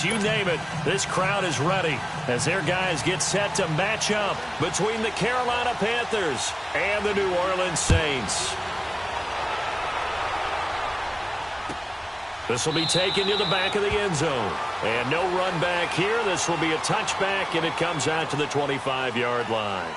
You name it, this crowd is ready as their guys get set to match up between the Carolina Panthers and the New Orleans Saints. This will be taken to the back of the end zone. And no run back here. This will be a touchback, and it comes out to the 25-yard line.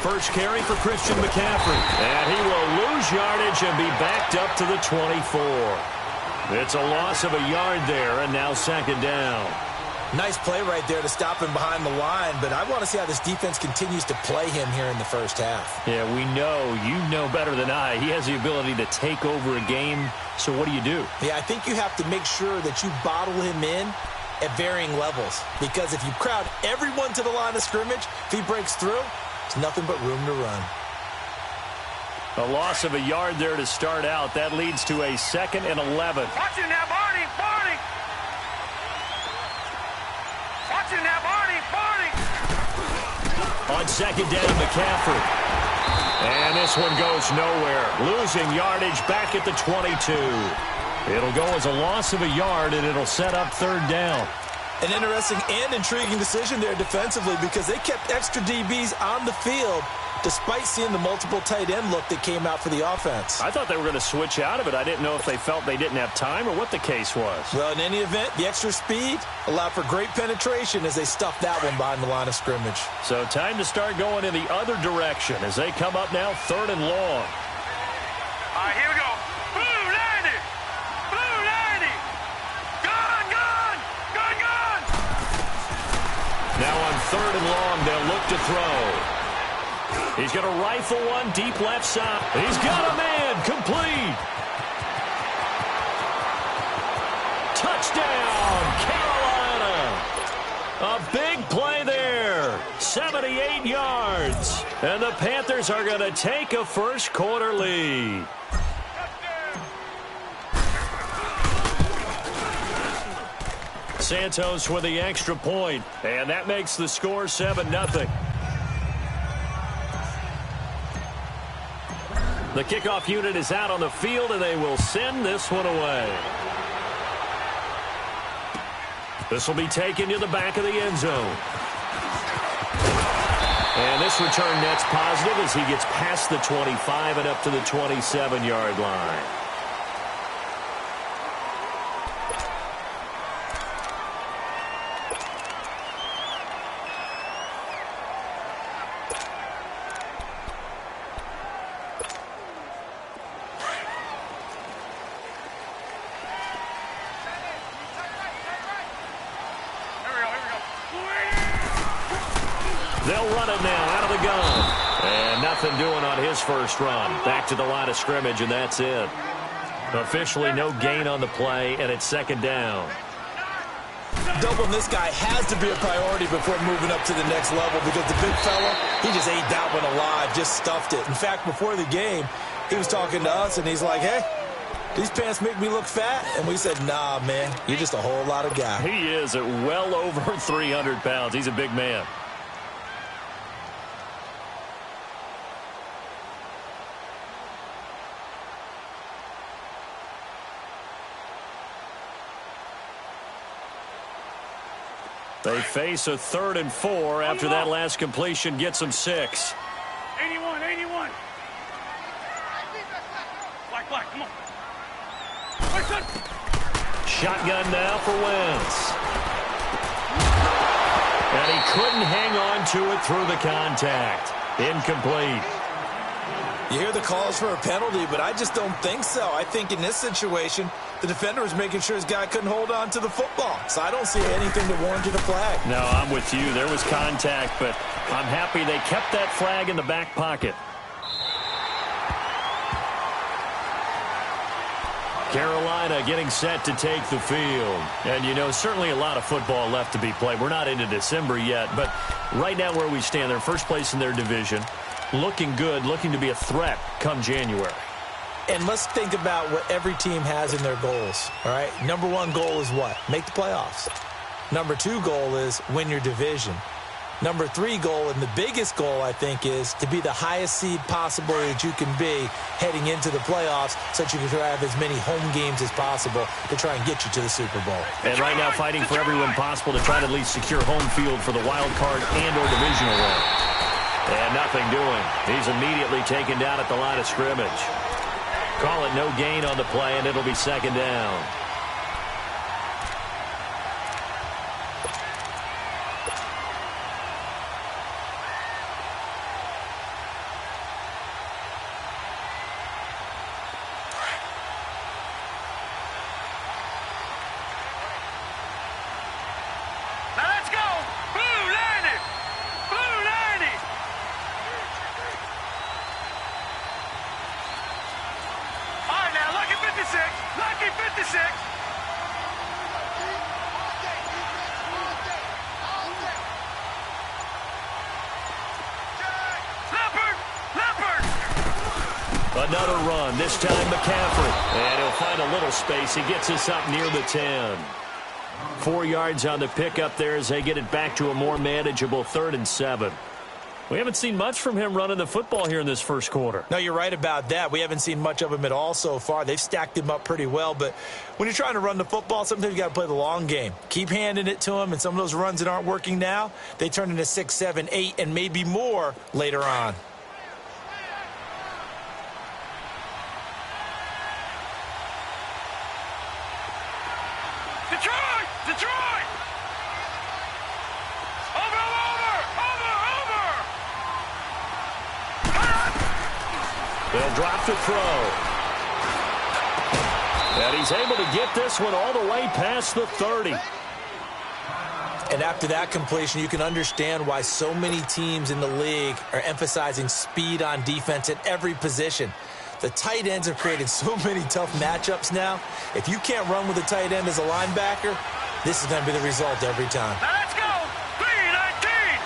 First carry for Christian McCaffrey. And he will lose yardage and be backed up to the 24. It's a loss of a yard there, and now second down. Nice play right there to stop him behind the line, but I want to see how this defense continues to play him here in the first half. Yeah, we know. You know better than I. He has the ability to take over a game, so what do? Yeah, I think you have to make sure that you bottle him in at varying levels, because if you crowd everyone to the line of scrimmage, if he breaks through, there's nothing but room to run. A loss of a yard there to start out. That leads to a 2nd and 11. Watch it now, Barney! Barney! Watch it now, Barney! Barney! On second down, McCaffrey. And this one goes nowhere. Losing yardage back at the 22. It'll go as a loss of a yard, and it'll set up third down. An interesting and intriguing decision there defensively, because they kept extra DBs on the field despite seeing the multiple tight end look that came out for the offense. I thought they were going to switch out of it. I didn't know if they felt they didn't have time or what the case was. Well, in any event, the extra speed allowed for great penetration as they stuffed that one behind the line of scrimmage. So time to start going in the other direction as they come up now 3rd and long. All right, here we go. Blue 90! Blue 90! Gun, gun! Gun, gun! Now on 3rd and long, they'll look to throw. He's going to rifle one deep left side. He's got a man. Complete. Touchdown, Carolina. A big play there. 78 yards. And the Panthers are going to take a first quarter lead. Santos with the extra point. And that makes the score 7-0. The kickoff unit is out on the field, and they will send this one away. This will be taken to the back of the end zone. And this return net's positive as he gets past the 25 and up to the 27-yard line. They'll run it now out of the gun. And nothing doing on his first run. Back to the line of scrimmage, and that's it. Officially no gain on the play, and it's second down. Doubling this guy has to be a priority before moving up to the next level, because the big fella, he just ate that one alive, just stuffed it. In fact, before the game, he was talking to us, and he's like, hey, these pants make me look fat. And we said, nah, man, you're just a whole lot of guy. He is at well over 300 pounds. He's a big man. They face a 3rd and 4 after that last completion gets them 6. 81, 81. Black, come on. Shotgun now for Wentz. And he couldn't hang on to it through the contact. Incomplete. You hear the calls for a penalty, but I just don't think so. I think in this situation, the defender was making sure his guy couldn't hold on to the football. So I don't see anything to warrant a flag. No, I'm with you. There was contact, but I'm happy they kept that flag in the back pocket. Carolina getting set to take the field. And, you know, certainly a lot of football left to be played. We're not into December yet, but right now where we stand, they're first place in their division. Looking good, looking to be a threat come January. And let's think about what every team has in their goals, all right? Number one goal is what? Make the playoffs. Number two goal is win your division. Number three goal, and the biggest goal, I think, is to be the highest seed possible that you can be heading into the playoffs so that you can have as many home games as possible to try and get you to the Super Bowl. And right now fighting for every win possible to try to at least secure home field for the wild card and or divisional round. And nothing doing. He's immediately taken down at the line of scrimmage. Call it no gain on the play, and it'll be second down. Lucky 56. Another run, this time McCaffrey. And he'll find a little space. He gets us up near the 10. 4 yards on the pickup there as they get it back to a more manageable 3rd and 7. We haven't seen much from him running the football here in this first quarter. No, you're right about that. We haven't seen much of him at all so far. They've stacked him up pretty well, but when you're trying to run the football, sometimes you got to play the long game. Keep handing it to him, and some of those runs that aren't working now, they turn into 6, 7, 8, and maybe more later on. Detroit! Over! They'll drop to throw. And he's able to get this one all the way past the 30. And after that completion, you can understand why so many teams in the league are emphasizing speed on defense at every position. The tight ends have created so many tough matchups now. If you can't run with a tight end as a linebacker, this is going to be the result every time. Now let's go! 3-19!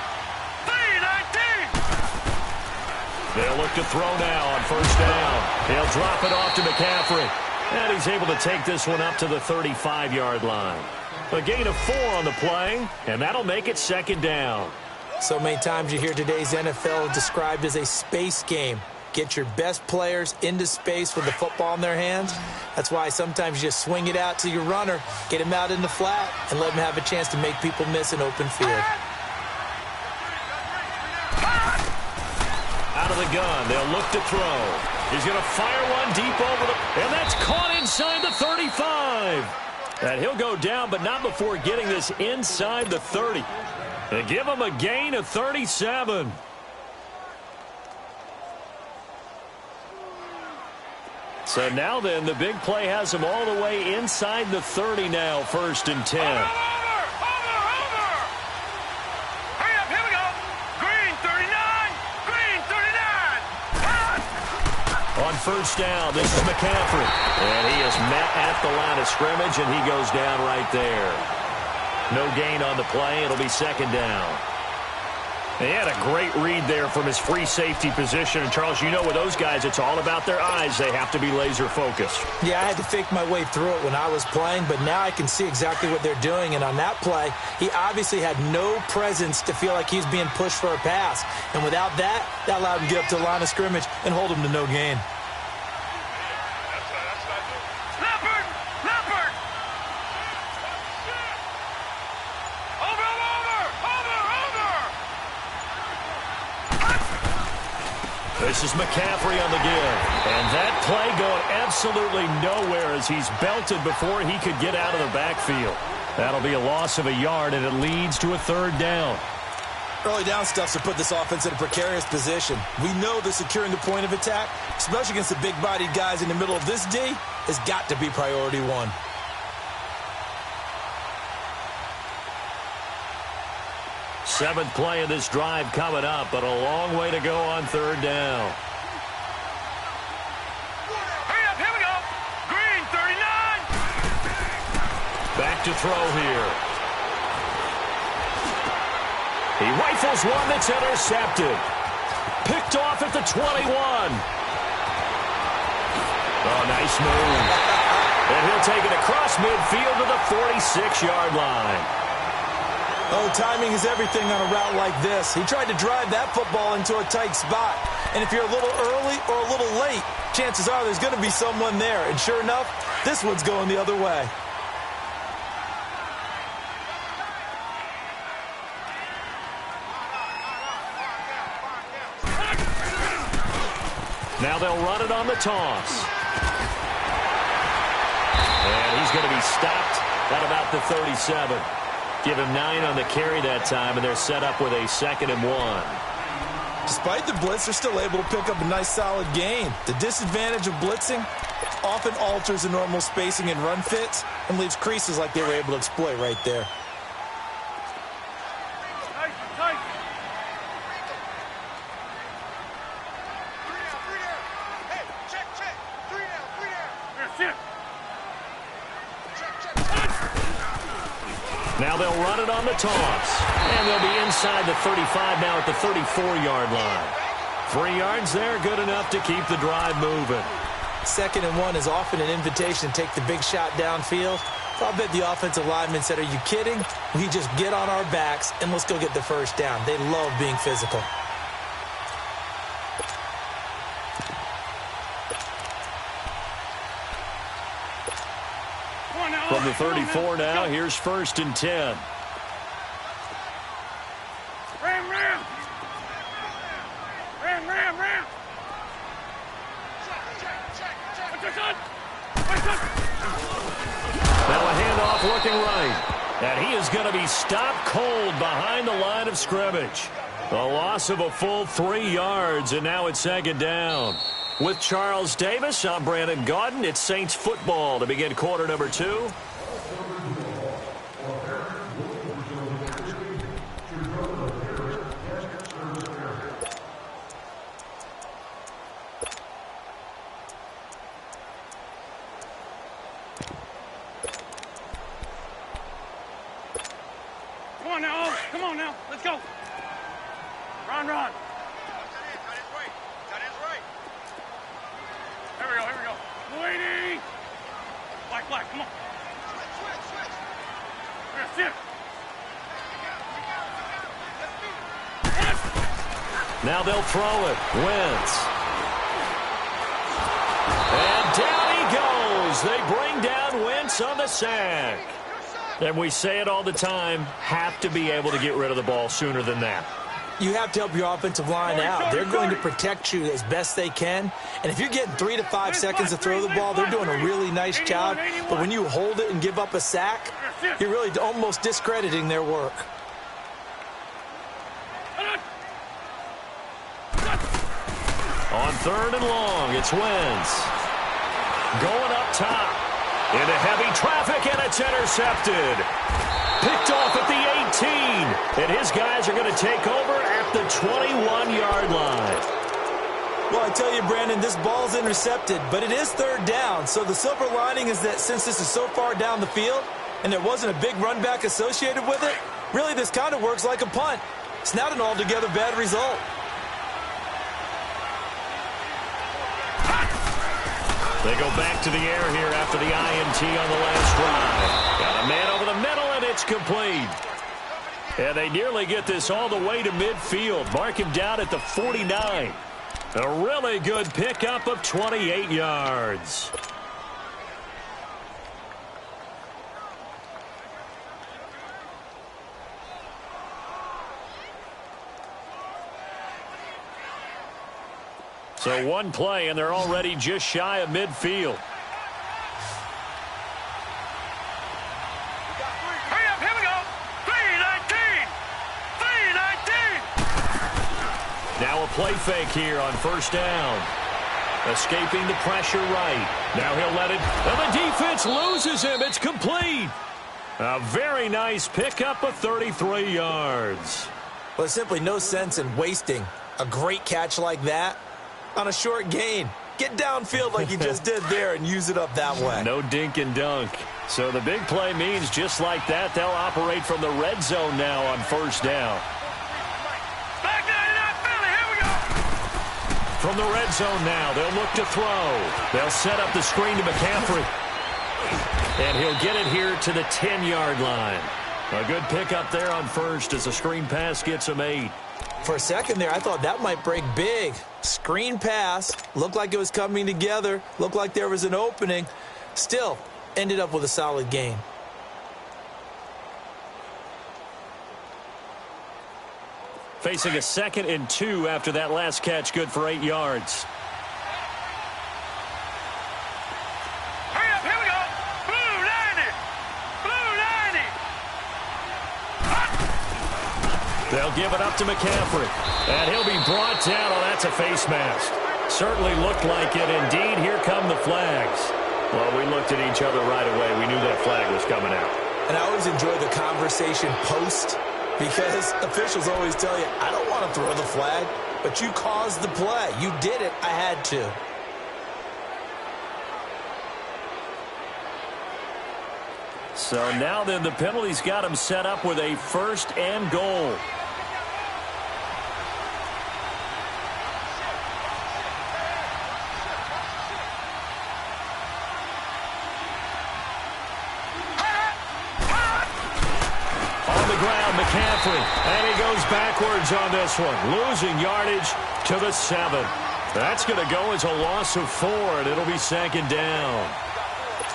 3-19! They'll look to throw now on first down. They'll drop it off to McCaffrey. And he's able to take this one up to the 35-yard line. A gain of 4 on the play, and that'll make it second down. So many times you hear today's NFL described as a space game. Get your best players into space with the football in their hands. That's why sometimes you just swing it out to your runner, get him out in the flat, and let him have a chance to make people miss an open field. Out of the gun, they'll look to throw. He's going to fire one deep over the... And that's caught inside the 35. And he'll go down, but not before getting this inside the 30. And give him a gain of 37. So now then, the big play has him all the way inside the 30 now, 1st and 10. Over! Hurry up, here we go! Green 39! Green 39! On first down, this is McCaffrey. And he is met at the line of scrimmage, and he goes down right there. No gain on the play. It'll be second down. He had a great read there from his free safety position. And, Charles, you know with those guys, it's all about their eyes. They have to be laser focused. Yeah, I had to fake my way through it when I was playing, but now I can see exactly what they're doing. And on that play, he obviously had no presence to feel like he's being pushed for a pass. And without that, that allowed him to get up to the line of scrimmage and hold him to no gain. This is McCaffrey on the give. And that play going absolutely nowhere as he's belted before he could get out of the backfield. That'll be a loss of a yard, and it leads to a 3rd down. Early down stuff to put this offense in a precarious position. We know that securing the point of attack, especially against the big-bodied guys in the middle of this D, has got to be priority 1. Seventh play of this drive coming up, but a long way to go on 3rd down. Hurry up, here we go! Green 39! back to throw here. He rifles one that's intercepted. Picked off at the 21. Oh, nice move. And he'll take it across midfield to the 46-yard line. Oh, timing is everything on a route like this. He tried to drive that football into a tight spot. And if you're a little early or a little late, chances are there's going to be someone there. And sure enough, this one's going the other way. Now they'll run it on the toss. And he's going to be stopped at about the 37. Give him 9 on the carry that time, and they're set up with a 2nd and 1. Despite the blitz, they're still able to pick up a nice, solid gain. The disadvantage of blitzing often alters the normal spacing and run fits and leaves creases like they were able to exploit right there. Now they'll run it on the toss. And they'll be inside the 35 now at the 34-yard line. 3 yards there, good enough to keep the drive moving. 2nd and 1 is often an invitation to take the big shot downfield. I'll bet the offensive lineman said, "Are you kidding? We just get on our backs and let's go get the first down." They love being physical. From the 34 now, here's 1st and 10. Ram, ram. Ram, ram, ram. Now a handoff looking right. And he is going to be stopped cold behind the line of scrimmage. A loss of a full 3 yards, and now it's 2nd down. With Charles Davis, I'm Brandon Gaudin. It's Saints football to begin quarter number 2. Come on now. Let's go. Run, run. Here we go, here we go. Waiting. Black, come on. Switch. Here, sit. Now they'll throw it. Wentz. And down he goes. They bring down Wentz on the sack. And we say it all the time, have to be able to get rid of the ball sooner than that. You have to help your offensive line out. They're going to protect you as best they can. And if you're getting 3 to 5 seconds to throw the ball, they're doing a really nice job. But when you hold it and give up a sack, you're really almost discrediting their work. On 3rd and long, it's Wentz. Going up top. Into heavy traffic, and it's intercepted. Picked off at the 18. And his guys are going to take over at the 21-yard line. Well, I tell you, Brandon, this ball's intercepted, but it is 3rd down. So the silver lining is that since this is so far down the field and there wasn't a big run back associated with it, really this kind of works like a punt. It's not an altogether bad result. They go back to the air here after the INT on the last drive. Got a man over the middle, and it's complete. And they nearly get this all the way to midfield. Mark him down at the 49. A really good pickup of 28 yards. So one play, and they're already just shy of midfield. Hurry up, here we go. 3-19. 3-19. Now a play fake here on 1st down. Escaping the pressure right. Now he'll let it, and the defense loses him. It's complete. A very nice pickup of 33 yards. Well, there's simply no sense in wasting a great catch like that on a short gain. Get downfield like you just did there and use it up that way. No dink and dunk. So the big play means just like that, they'll operate from the red zone now on first down. Back there, Philly. Here we go. From the red zone now, they'll look to throw. They'll set up the screen to McCaffrey. And he'll get it here to the 10-yard line. A good pickup there on first as the screen pass gets him 8. For a second there, I thought that might break big. Screen pass. Looked like it was coming together. Looked like there was an opening. Still, ended up with a solid gain. Facing a 2nd and 2 after that last catch, good for 8 yards. Hurry up. Here we go. Blue 90. Blue 90. They'll give it up to McCaffrey. And he'll be brought down. Oh, that's a face mask. Certainly looked like it. Indeed, here come the flags. Well, we looked at each other right away. We knew that flag was coming out. And I always enjoy the conversation post because officials always tell you, I don't want to throw the flag, but you caused the play. You did it. I had to. So now then the penalty's got him set up with a 1st and goal. McCaffrey, and he goes backwards on this one, losing yardage to the 7. That's going to go as a loss of 4, and it'll be 2nd down.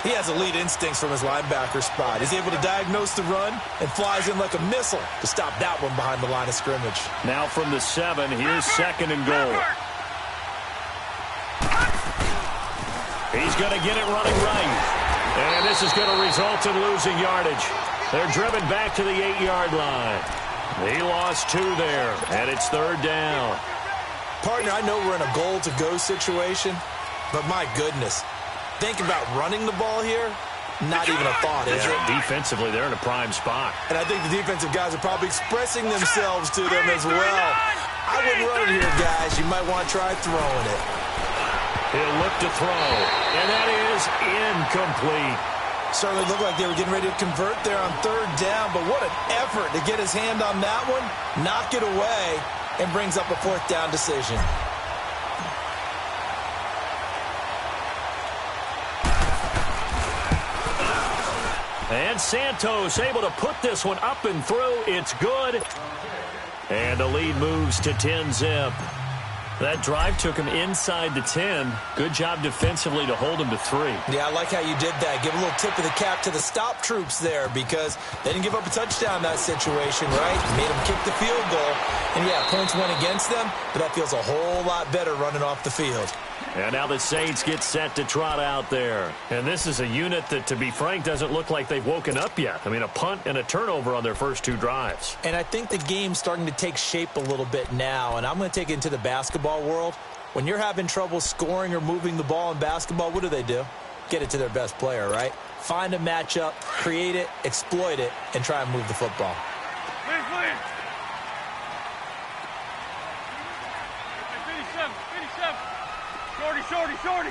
He has elite instincts from his linebacker spot. He's able to diagnose the run and flies in like a missile to stop that one behind the line of scrimmage. Now from the 7, here's 2nd and goal. He's going to get it running right, and this is going to result in losing yardage. They're driven back to the 8-yard line. He lost 2 there, and it's 3rd down. Partner, I know we're in a goal-to-go situation, but my goodness, think about running the ball here. Not even a thought, is it? Defensively, they're in a prime spot. And I think the defensive guys are probably expressing themselves to them as well. I wouldn't run it here, guys. You might want to try throwing it. He'll look to throw, and that is incomplete. Certainly looked like they were getting ready to convert there on 3rd down, but what an effort to get his hand on that one, knock it away, and brings up a 4th down decision. And Santos able to put this one up and through. It's good. And the lead moves to 10-zip. That drive took him inside the 10. Good job defensively to hold him to 3. Yeah, I like how you did that. Give a little tip of the cap to the stop troops there because they didn't give up a touchdown in that situation, right? Made them kick the field goal. And, yeah, points went against them, but that feels a whole lot better running off the field. And now the Saints get set to trot out there. And this is a unit that, to be frank, doesn't look like they've woken up yet. I mean, a punt and a turnover on their first 2 drives. And I think the game's starting to take shape a little bit now. And I'm going to take it into the basketball world. When you're having trouble scoring or moving the ball in basketball, what do? Get it to their best player, right? Find a matchup, create it, exploit it, and try and move the football. Please. 57. Shorty.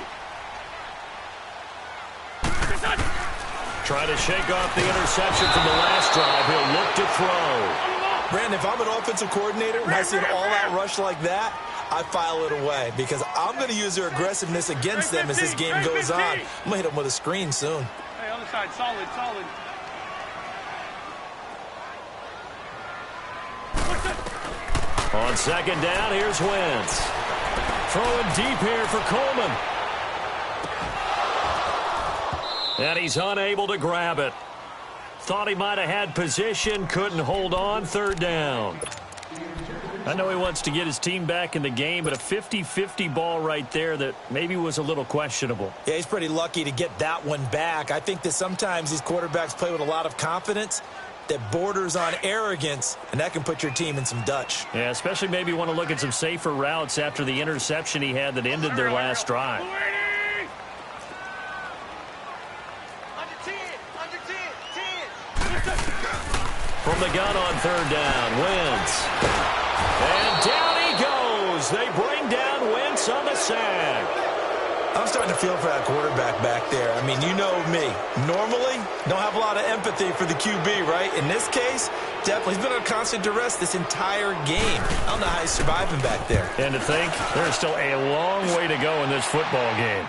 Trying to shake off the interception from the last drive. He'll look to throw. Brandon, if I'm an offensive coordinator and I see an all-out rush like that, I file it away because I'm going to use their aggressiveness against them as this game goes on. I'm going to hit them with a screen soon. Hey, other side, solid. On 2nd down, here's Wentz. Throwing deep here for Coleman. And he's unable to grab it. Thought he might have had position, couldn't hold on, 3rd down. I know he wants to get his team back in the game, but a 50-50 ball right there that maybe was a little questionable. Yeah, he's pretty lucky to get that one back. I think that sometimes these quarterbacks play with a lot of confidence that borders on arrogance, and that can put your team in some Dutch. Yeah, especially maybe want to look at some safer routes after the interception he had that ended their last drive. From the gun on 3rd down, Wentz. And down he goes. They bring down Wentz on the sack. I'm starting to feel for that quarterback back there. I mean, you know me. Normally, don't have a lot of empathy for the QB, right? In this case, definitely. He's been under constant duress this entire game. I don't know how he's surviving back there. And to think, there's still a long way to go in this football game.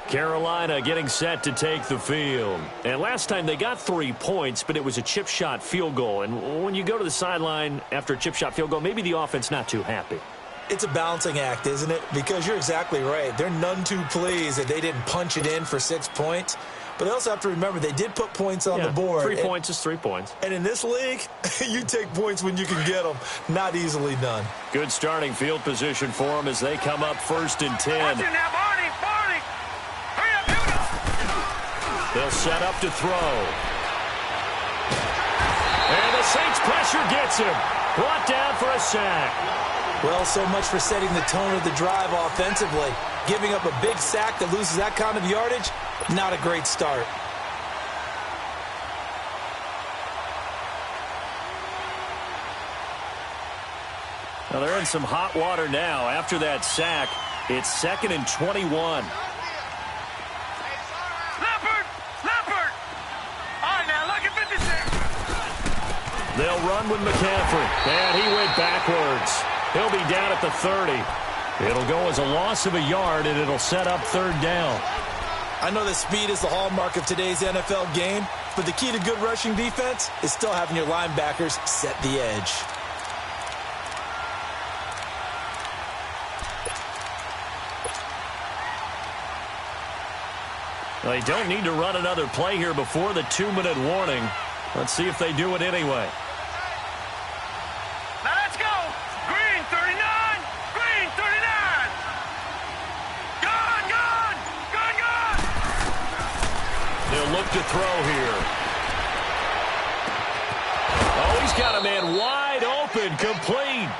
Carolina getting set to take the field. And last time they got 3 points, but it was a chip shot field goal. And when you go to the sideline after a chip shot field goal, maybe the offense not too happy. It's a balancing act, isn't it? Because you're exactly right. They're none too pleased that they didn't punch it in for 6 points. But they also have to remember they did put points on the board. 3 points is 3 points. And in this league, you take points when you can get them. Not easily done. Good starting field position for them as they come up 1st and 10. Watch it now, Barney. Barney. Hurry up, here we go. They'll set up to throw. And the Saints pressure gets him. Brought down for a sack. Well, so much for setting the tone of the drive offensively. Giving up a big sack that loses that kind of yardage, not a great start. Now they're in some hot water now. After that sack, it's 2nd and 21. Leopard. Leopard. All right, now, look at 56. They'll run with McCaffrey. And he went backwards. He'll be down at the 30. It'll go as a loss of a yard, and it'll set up 3rd down. I know that speed is the hallmark of today's NFL game, but the key to good rushing defense is still having your linebackers set the edge. They don't need to run another play here before the 2-minute warning. Let's see if they do it anyway. Now let's go. Green 39. Green 39. Gone, gone. Gone, gone. They'll look to throw here. Oh, he's got a man wide open, complete.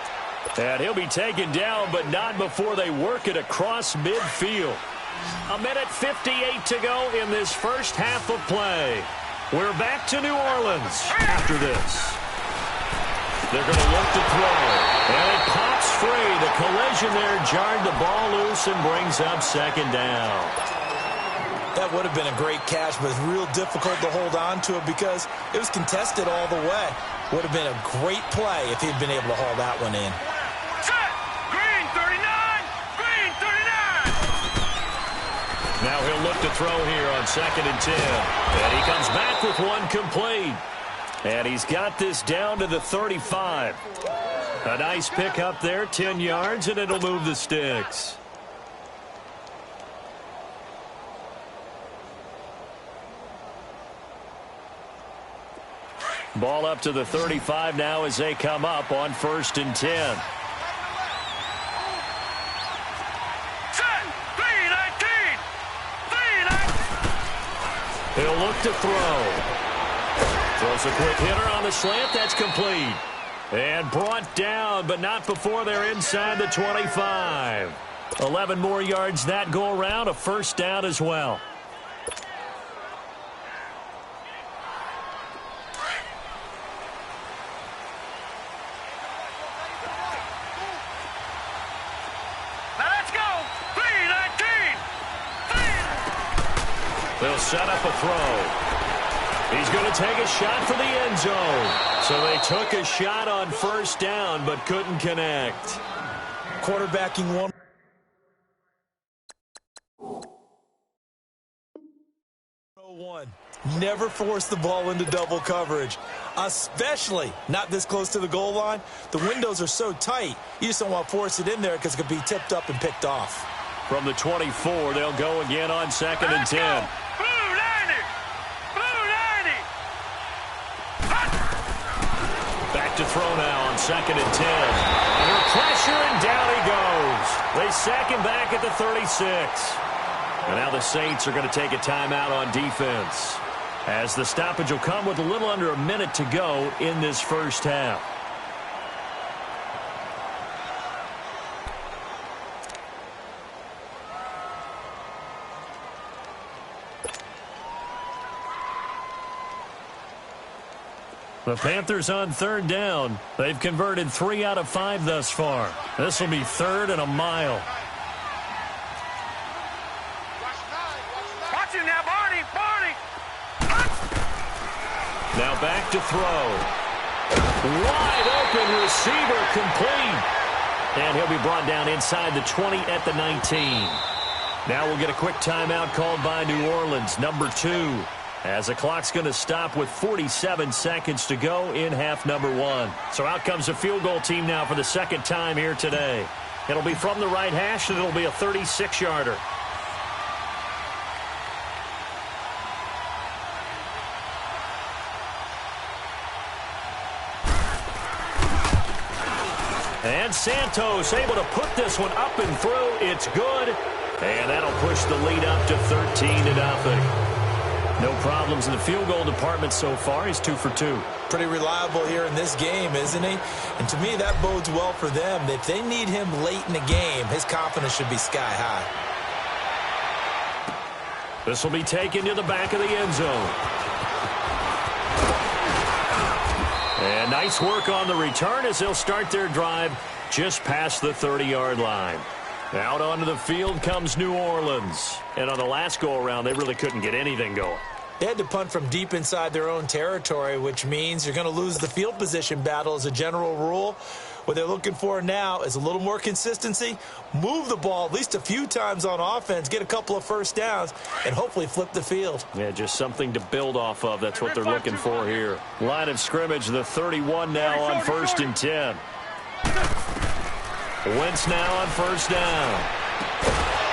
And he'll be taken down, but not before they work it across midfield. 1:58 to go in this first half of play. We're back to New Orleans after this. They're going to look to throw. And it pops free. The collision there jarred the ball loose and brings up 2nd down. That would have been a great catch, but it's real difficult to hold on to it because it was contested all the way. Would have been a great play if he'd been able to haul that one in. Set. Green 39. Green 39. Now he'll look to throw here on 2nd and 10. And he comes back with one complete. And he's got this down to the 35. A nice pick up there, 10 yards, and it'll move the sticks. Ball up to the 35 now as they come up on 1st and 10. He'll look to throw. Throws a quick hitter on the slant. That's complete. And brought down, but not before they're inside the 25. 11 more yards that go around. A 1st down as well. They'll set up a throw. He's going to take a shot for the end zone. So they took a shot on 1st down, but couldn't connect. Quarterbacking one. Never force the ball into double coverage, especially not this close to the goal line. The windows are so tight, you just don't want to force it in there because it could be tipped up and picked off. From the 24, they'll go again on 2nd and 10. Blue 90. Blue 90. Back to throw now on 2nd and 10. Under pressure, and down he goes. They sack him back at the 36. And now the Saints are going to take a timeout on defense, as the stoppage will come with a little under a minute to go in this first half. The Panthers on third down. They've converted 3 out of 5 thus far. This will be 3rd and a mile. Watch him now, Barney. Barney. Now back to throw. Wide open receiver complete. And he'll be brought down inside the 20 at the 19. Now we'll get a quick timeout called by New Orleans, number 2. As the clock's going to stop with 47 seconds to go in half number 1. So out comes the field goal team now for the second time here today. It'll be from the right hash, and it'll be a 36-yarder. And Santos able to put this one up and through. It's good. And that'll push the lead up to 13-0. No problems in the field goal department so far. He's 2 for 2. Pretty reliable here in this game, isn't he? And to me, that bodes well for them. If they need him late in the game, his confidence should be sky high. This will be taken to the back of the end zone. And nice work on the return as they'll start their drive just past the 30-yard line. Out onto the field comes New Orleans. And on the last go-around, they really couldn't get anything going. They had to punt from deep inside their own territory, which means you're going to lose the field position battle as a general rule. What they're looking for now is a little more consistency, move the ball at least a few times on offense, get a couple of first downs, and hopefully flip the field. Yeah, just something to build off of. That's what they're looking for here. Line of scrimmage, the 31 now on 1st and 10. Wentz now on 1st down.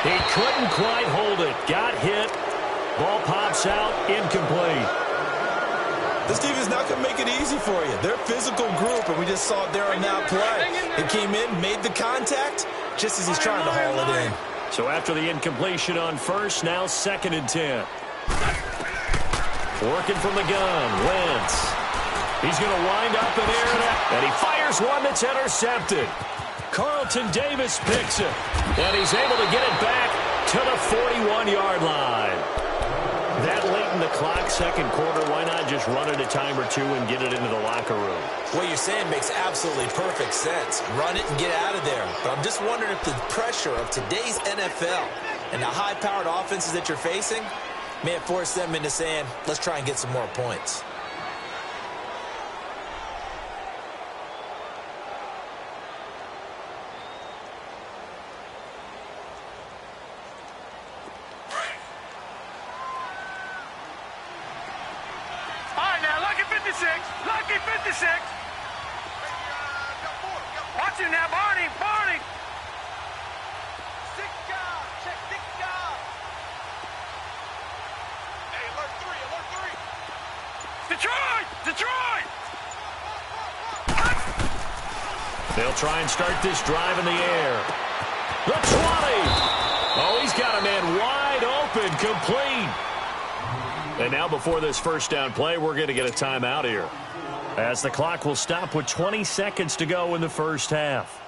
He couldn't quite hold it. Got hit. Ball pops out. Incomplete. This team is not going to make it easy for you. They're a physical group, and we just saw it there on that play. He came in, made the contact, just as he's trying to haul it in. So after the incompletion on 1st, now 2nd and 10. Working from the gun. Wentz. He's going to wind up in air, and he fires one that's intercepted. Carlton Davis picks it, and he's able to get it back to the 41-yard line. That late in the clock, second quarter, why not just run it a time or two and get it into the locker room? What you're saying makes absolutely perfect sense. Run it and get out of there. But I'm just wondering if the pressure of today's NFL and the high-powered offenses that you're facing may have forced them into saying, let's try and get some more points. Lucky 56. Watch him now, Barney. Barney. 6 guard. Check 6 guard. Hey, alert 3. Detroit. Detroit. They'll try and start this drive in the air. The 20. Oh, he's got a man wide open, complete. And now before this first down play, we're going to get a timeout here, as the clock will stop with 20 seconds to go in the first half.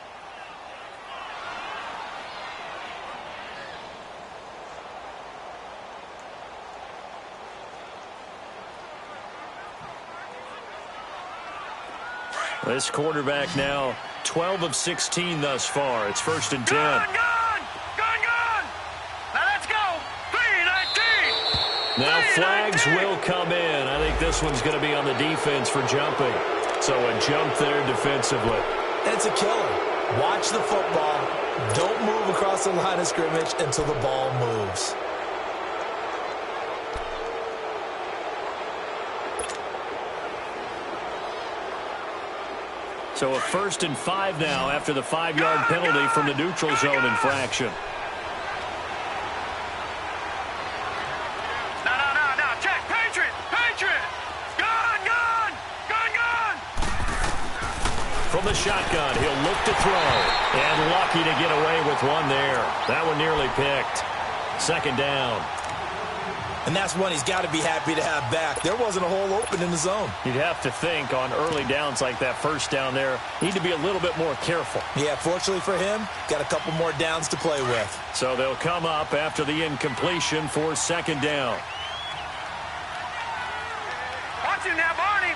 This quarterback now 12 of 16 thus far. It's 1st and 10. Gone. Now let's go. 3-19. Now flags will come in. I think this one's going to be on the defense for jumping. So a jump there defensively. And it's a killer. Watch the football. Don't move across the line of scrimmage until the ball moves. So a 1st and 5 now after the 5-yard penalty from the neutral zone infraction. No. Check. Patriot. Gone. From the shotgun, he'll look to throw. And lucky to get away with one there. That one nearly picked. 2nd down. And that's one he's got to be happy to have back. There wasn't a hole open in the zone. You'd have to think on early downs like that first down there, need to be a little bit more careful. Yeah, fortunately for him, got a couple more downs to play with. So they'll come up after the incompletion for 2nd down. Watch him now, Barney.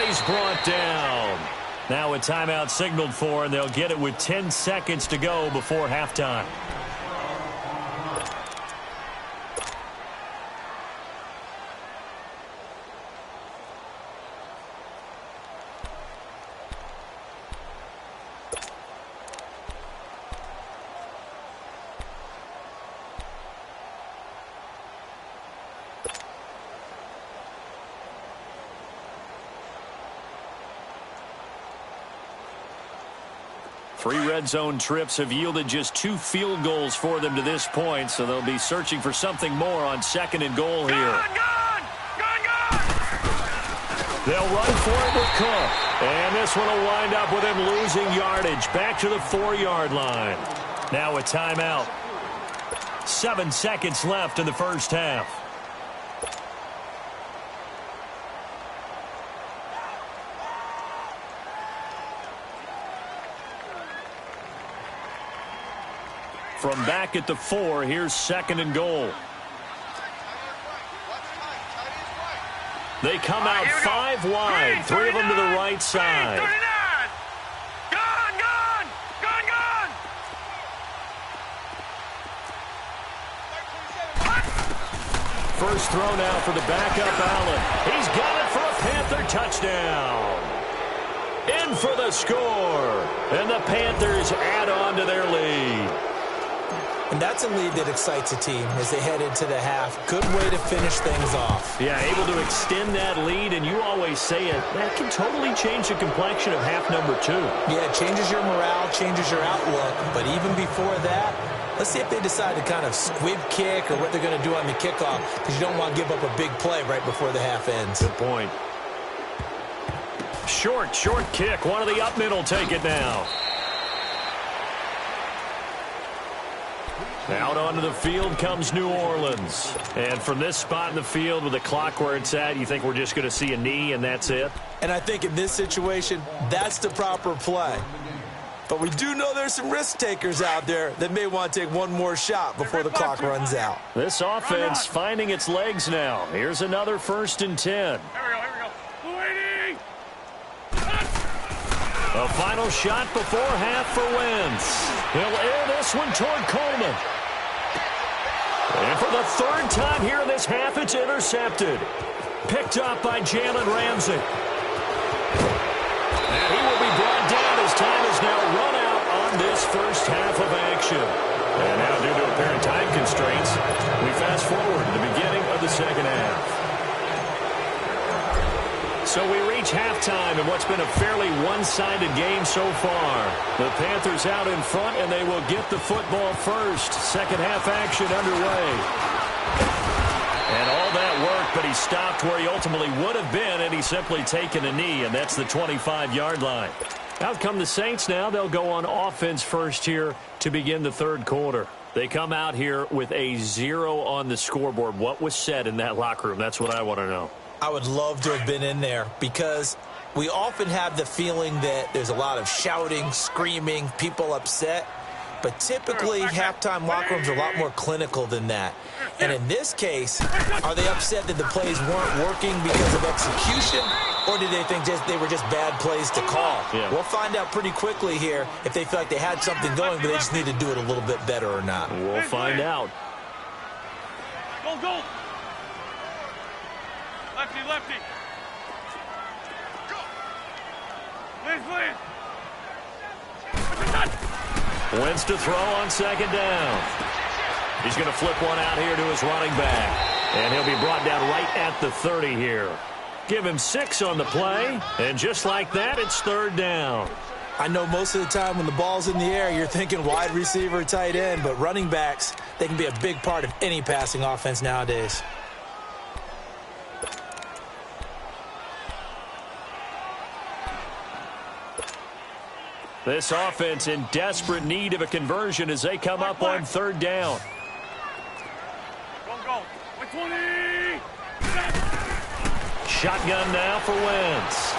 he's brought down. Now a timeout signaled for, and they'll get it with 10 seconds to go before halftime. Three red zone trips have yielded just 2 field goals for them to this point, so they'll be searching for something more on 2nd and goal here. Gone! They'll run for it with Cook. And this one will wind up with him losing yardage back to the 4-yard line. Now a timeout. 7 seconds left in the first half. From back at the 4, here's 2nd and goal. They come out 5 wide, 3 of them to the right side. Gone! First throw now for the backup Allen. He's got it for a Panther touchdown. In for the score. And the Panthers add on to their lead. And that's a lead that excites a team as they head into the half. Good way to finish things off. Yeah, able to extend that lead, and you always say it, that can totally change the complexion of half number 2. Yeah, it changes your morale, changes your outlook. But even before that, let's see if they decide to kind of squib kick or what they're going to do on the kickoff, because you don't want to give up a big play right before the half ends. Good point. Short kick. One of the up middle take it now. Out onto the field comes New Orleans. And from this spot in the field with the clock where it's at, you think we're just going to see a knee and that's it? And I think in this situation, that's the proper play. But we do know there's some risk takers out there that may want to take one more shot before the clock runs out. This offense finding its legs now. Here's another 1st and 10. Here we go. Waiting! A final shot before half for Wentz. He'll air this one toward Coleman. And for the 3rd time here in this half, it's intercepted. Picked up by Jalen Ramsey. And he will be brought down as time is now run out on this first half of action. And now, due to apparent time constraints, we fast forward to the beginning of the second half. So we reach halftime in what's been a fairly one-sided game so far. The Panthers out in front, and they will get the football first. Second half action underway. And all that work, but he stopped where he ultimately would have been, and he's simply taken a knee, and that's the 25-yard line. Out come the Saints now. They'll go on offense first here to begin the 3rd quarter. They come out here with a 0 on the scoreboard. What was said in that locker room? That's what I want to know. I would love to have been in there because we often have the feeling that there's a lot of shouting, screaming, people upset. But typically, halftime locker rooms are a lot more clinical than that. And in this case, are they upset that the plays weren't working because of execution? Or did they think they were just bad plays to call? Yeah. We'll find out pretty quickly here if they feel like they had something going, but they just need to do it a little bit better or not. We'll find out. Go! Lefty. Please. Wentz to throw on 2nd down. He's going to flip one out here to his running back. And he'll be brought down right at the 30 here. Give him 6 on the play. And just like that, it's 3rd down. I know most of the time when the ball's in the air, you're thinking wide receiver, tight end. But running backs, they can be a big part of any passing offense nowadays. This offense in desperate need of a conversion as they come up on 3rd down. Go. 20. Shotgun now for Wentz.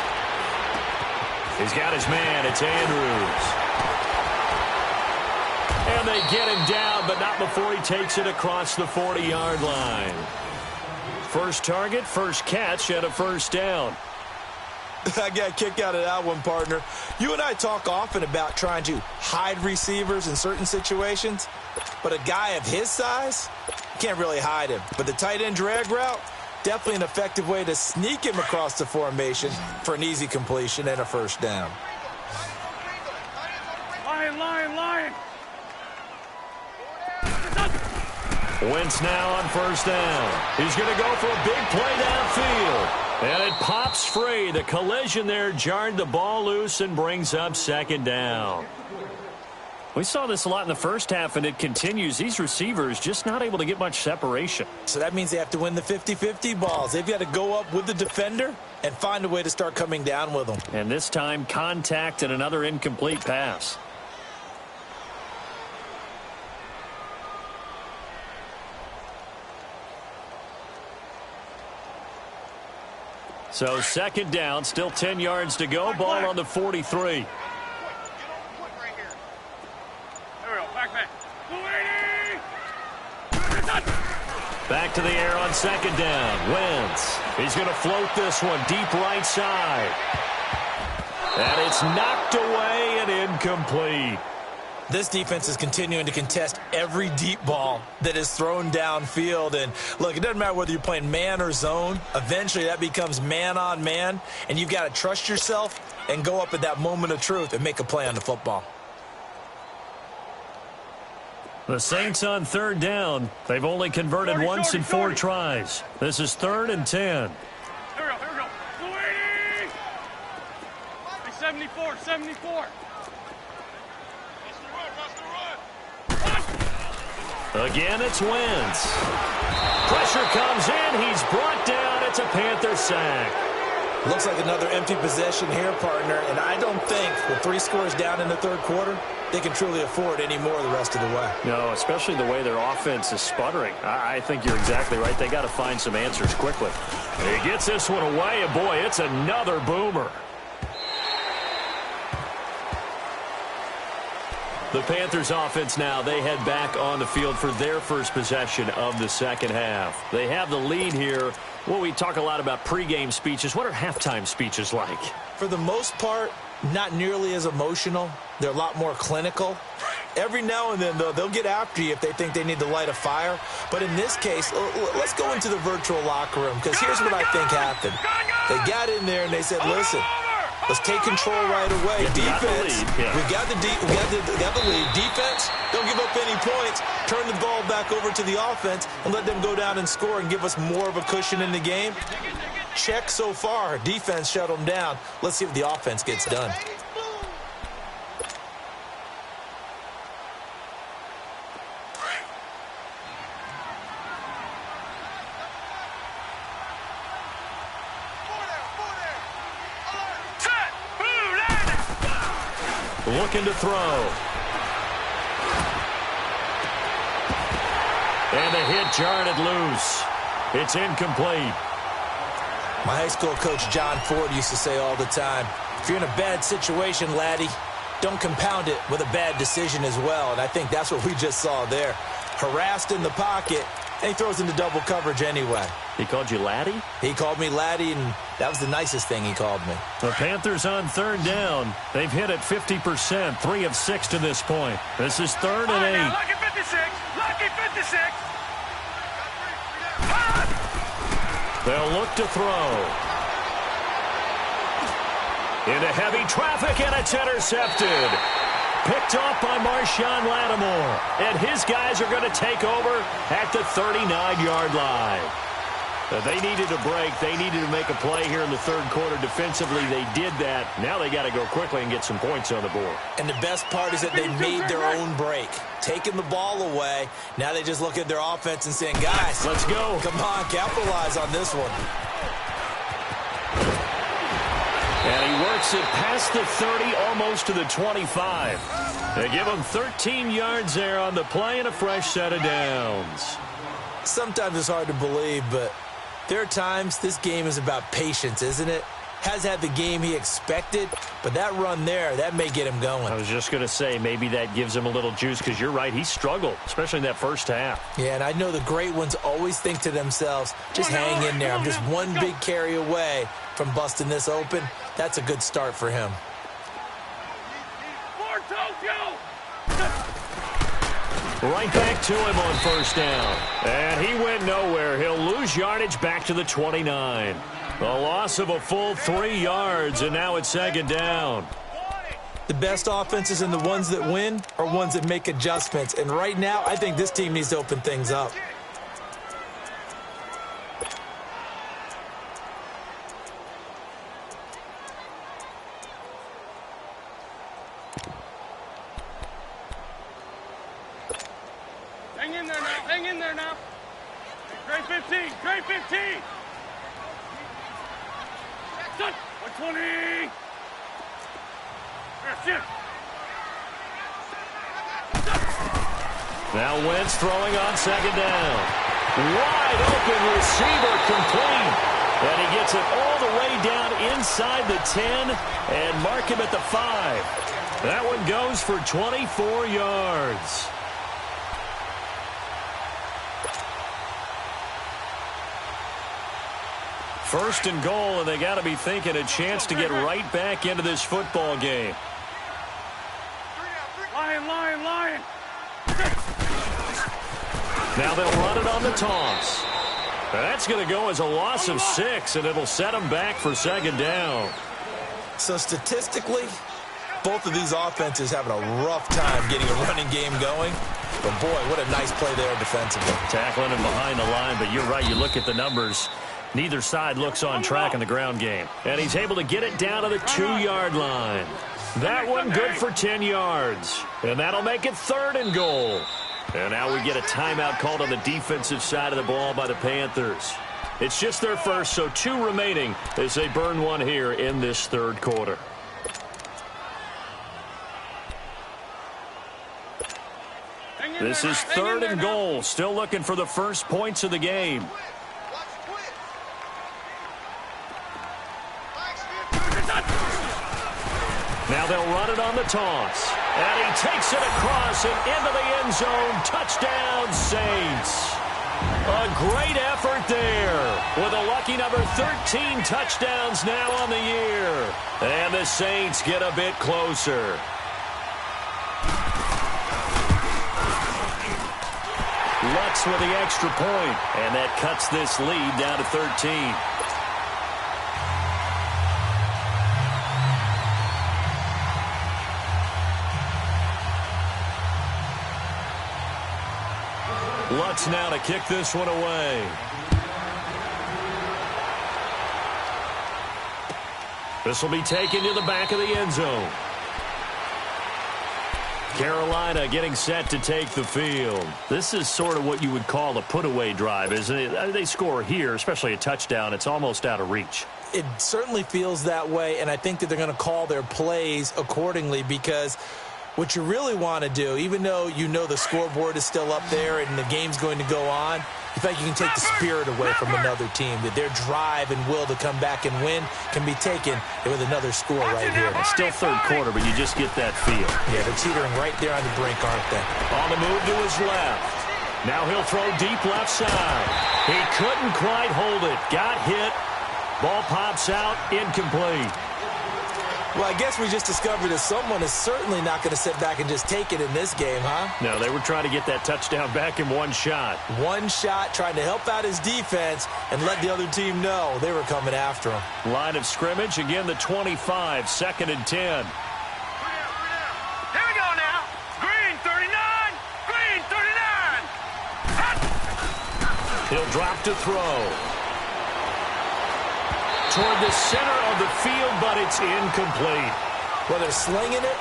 He's got his man. It's Andrews. And they get him down, but not before he takes it across the 40-yard line. First target, first catch, and a 1st down. I got a kick out of that one, partner. You and I talk often about trying to hide receivers in certain situations, but a guy of his size, can't really hide him. But the tight end drag route, definitely an effective way to sneak him across the formation for an easy completion and a first down. Lion. Wentz now on first down. He's going to go for a big play downfield. And it pops free. The collision there jarred the ball loose and brings up second down. We saw this a lot in the first half, and it continues. These receivers just not able to get much separation. So that means they have to win the 50-50 balls. They've got to go up with the defender and find a way to start coming down with them. And this time, contact and another incomplete pass. So second down, still 10 yards to go. Ball on the 43. Back to the air on second down. Wentz. He's going to float this one deep right side. And it's knocked away and incomplete. This defense is continuing to contest every deep ball that is thrown downfield. And, look, it doesn't matter whether you're playing man or zone. Eventually, that becomes man on man. And you've got to trust yourself and go up at that moment of truth and make a play on the football. The Saints on third down. They've only converted once in 4 tries. This is 3rd and 10. Here we go. 74. Again, it's Wentz. Pressure comes in. He's brought down. It's a Panther sack. Looks like another empty possession here, partner. And I don't think with 3 scores down in the third quarter, they can truly afford any more the rest of the way. No, especially the way their offense is sputtering. I think you're exactly right. They got to find some answers quickly. He gets this one away, and boy, it's another boomer. The Panthers offense now, they head back on the field for their first possession of the second half. They have the lead here. Well, we talk a lot about pregame speeches. What are halftime speeches like? For the most part, not nearly as emotional. They're a lot more clinical. Every now and then, though, they'll get after you if they think they need to light a fire. But in this case, let's go into the virtual locker room, because here's what I think happened. They got in there and they said, listen, let's take control right away. Defense, we got the lead. Defense, don't give up any points. Turn the ball back over to the offense and let them go down and score and give us more of a cushion in the game. Check so far. Defense shut them down. Let's see what the offense gets done. Looking to throw. And the hit jarred it loose. It's incomplete. My high school coach, John Ford, used to say all the time, if you're in a bad situation, laddie, don't compound it with a bad decision as well. And I think that's what we just saw there. Harassed in the pocket, and he throws into double coverage anyway. He called you laddie? He called me laddie, and that was the nicest thing he called me. The Panthers on third down. They've hit it 50%, 3 of 6 to this point. This is 3rd and 8. Lucky 56. They'll look to throw. Into heavy traffic, and it's intercepted. Picked off by Marshawn Lattimore. And his guys are going to take over at the 39-yard line. They needed a break. They needed to make a play here in the third quarter. Defensively, they did that. Now they got to go quickly and get some points on the board. And the best part is that they made their own break. Taking the ball away. Now they just look at their offense and saying, guys, let's go. Come on, capitalize on this one. And he works it past the 30, almost to the 25. They give him 13 yards there on the play and a fresh set of downs. Sometimes it's hard to believe, but There are times this game is about patience, isn't it? Has had the game he expected, but that run there, that may get him going. I was just going to say, maybe that gives him a little juice, because you're right, he struggled, especially in that first half. Yeah, and I know the great ones always think to themselves, just hang in there. I'm just one big carry away from busting this open. That's a good start for him. Right back to him on first down. And he went nowhere. He'll lose yardage back to the 29. A loss of a full 3 yards, and now it's second down. The best offenses and the ones that win are ones that make adjustments. And right now, I think this team needs to open things up. Hang in there now. Hang in there now. Trey 15. Trey 15. Done. 120. Now Wentz throwing on second down. Wide open receiver complete. And he gets it all the way down inside the 10 and mark him at the 5. That one goes for 24 yards. First and goal, and they got to be thinking a chance to get right back into this football game. Lion. Now they'll run it on the toss. That's going to go as a loss of 6, and it'll set them back for second down. So statistically, both of these offenses having a rough time getting a running game going. But boy, what a nice play there defensively. Tackling him behind the line, but you're right, you look at the numbers. Neither side looks on track in the ground game. And he's able to get it down to the 2-yard line. That one good for 10 yards. And that'll make it third and goal. And now we get a timeout called on the defensive side of the ball by the Panthers. It's just their first, so 2 remaining as they burn one here in this third quarter. This is third and goal. Still looking for the first points of the game. Now they'll run it on the toss. And he takes it across and into the end zone. Touchdown, Saints. A great effort there with a lucky number 13 touchdowns now on the year. And the Saints get a bit closer. Lutz with the extra point, and that cuts this lead down to 13. Lutz now to kick this one away. This will be taken to the back of the end zone. Carolina getting set to take the field. This is sort of what you would call a put-away drive, isn't it? They score here, especially a touchdown. It's almost out of reach. It certainly feels that way, and I think that they're going to call their plays accordingly, because what you really want to do, even though you know the scoreboard is still up there and the game's going to go on, you think you can take the spirit away from another team, that their drive and will to come back and win can be taken with another score right here. It's still third quarter, but you just get that feel. Yeah, they're teetering right there on the brink, aren't they? On the move to his left. Now he'll throw deep left side. He couldn't quite hold it. Got hit. Ball pops out. Incomplete. Well, I guess we just discovered that someone is certainly not going to sit back and just take it in this game, huh? No, they were trying to get that touchdown back in one shot. One shot, trying to help out his defense and let the other team know they were coming after him. Line of scrimmage, again the 25, 2nd and 10. Here we go now. Green 39. Green 39. Hot. He'll drop to throw. Toward the center of the field, but it's incomplete. Well, they're slinging it,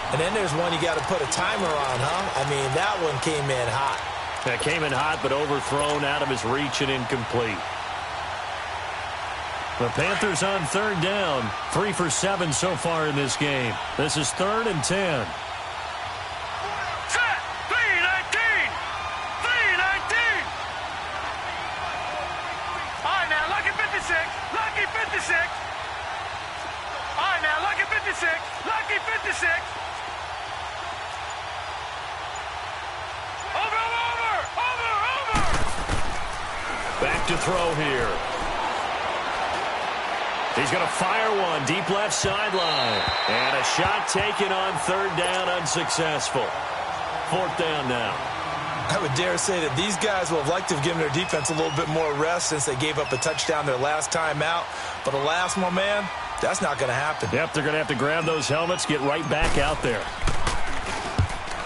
and then there's one you got to put a timer on, huh? I mean, that one came in hot. That came in hot, but overthrown, out of his reach and incomplete. The Panthers on third down, 3 for 7 so far in this game. This is 3rd and 10. Set. 319. 319. throw here. He's going to fire one deep left sideline. And a shot taken on third down, unsuccessful. Fourth down now. I would dare say that these guys would have liked to have given their defense a little bit more rest since they gave up a touchdown their last time out. But alas, my man, that's not going to happen. Yep, they're going to have to grab those helmets, get right back out there.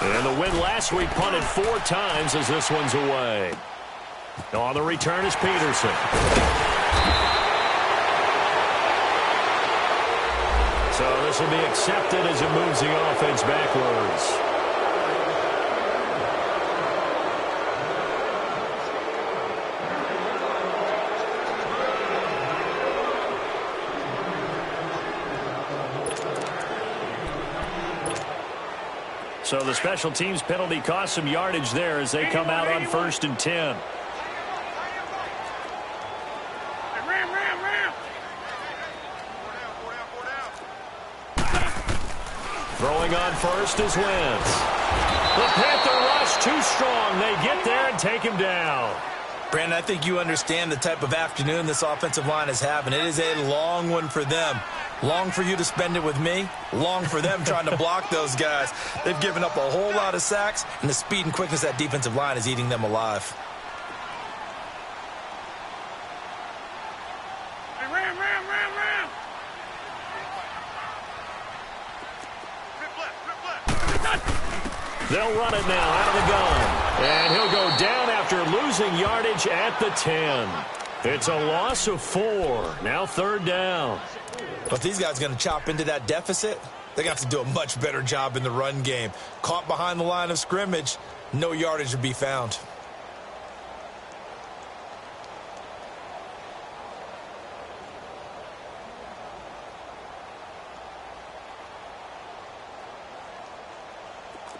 And the win last week punted 4 times as this one's away. On the return is Peterson. So this will be accepted as it moves the offense backwards. So the special teams penalty cost some yardage there as they come out on 1st and 10. Throwing on first is Wentz. The Panther rush too strong. They get there and take him down. Brandon, I think you understand the type of afternoon this offensive line is having. It is a long one for them. Long for you to spend it with me. Long for them trying to block those guys. They've given up a whole lot of sacks, and the speed and quickness of that defensive line is eating them alive. Ram. They'll run it now out of the gun. And he'll go down after losing yardage at the 10. It's a loss of 4. Now 3rd down. But these guys are going to chop into that deficit. They're going to have to do a much better job in the run game. Caught behind the line of scrimmage, no yardage to be found.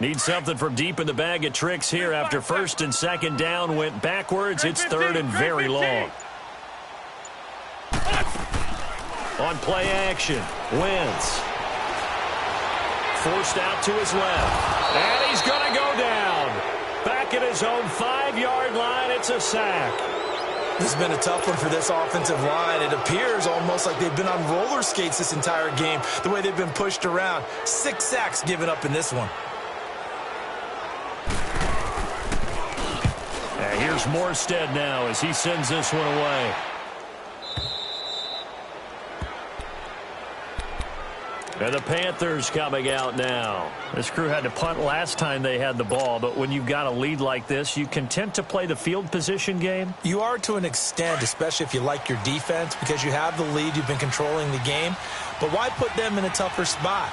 Need something from deep in the bag of tricks here after 1st and 2nd down went backwards. It's 3rd and very long. On play action, Wentz. Forced out to his left. And he's going to go down. Back at his own 5-yard line, it's a sack. This has been a tough one for this offensive line. It appears almost like they've been on roller skates this entire game, the way they've been pushed around. 6 sacks given up in this one. And here's Morstead now as he sends this one away. And the Panthers coming out now. This crew had to punt last time they had the ball, but when you've got a lead like this, you content to play the field position game? You are to an extent, especially if you like your defense, because you have the lead, you've been controlling the game. But why put them in a tougher spot?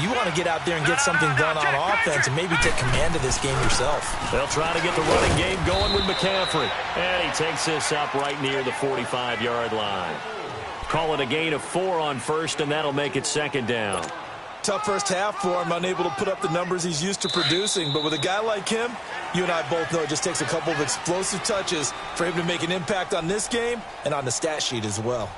You want to get out there and get something done on offense and maybe take command of this game yourself. They'll try to get the running game going with McCaffrey. And he takes this up right near the 45-yard line. Call it a gain of 4 on 1st, and that'll make it 2nd down. Tough first half for him, unable to put up the numbers he's used to producing. But with a guy like him, you and I both know it just takes a couple of explosive touches for him to make an impact on this game and on the stat sheet as well.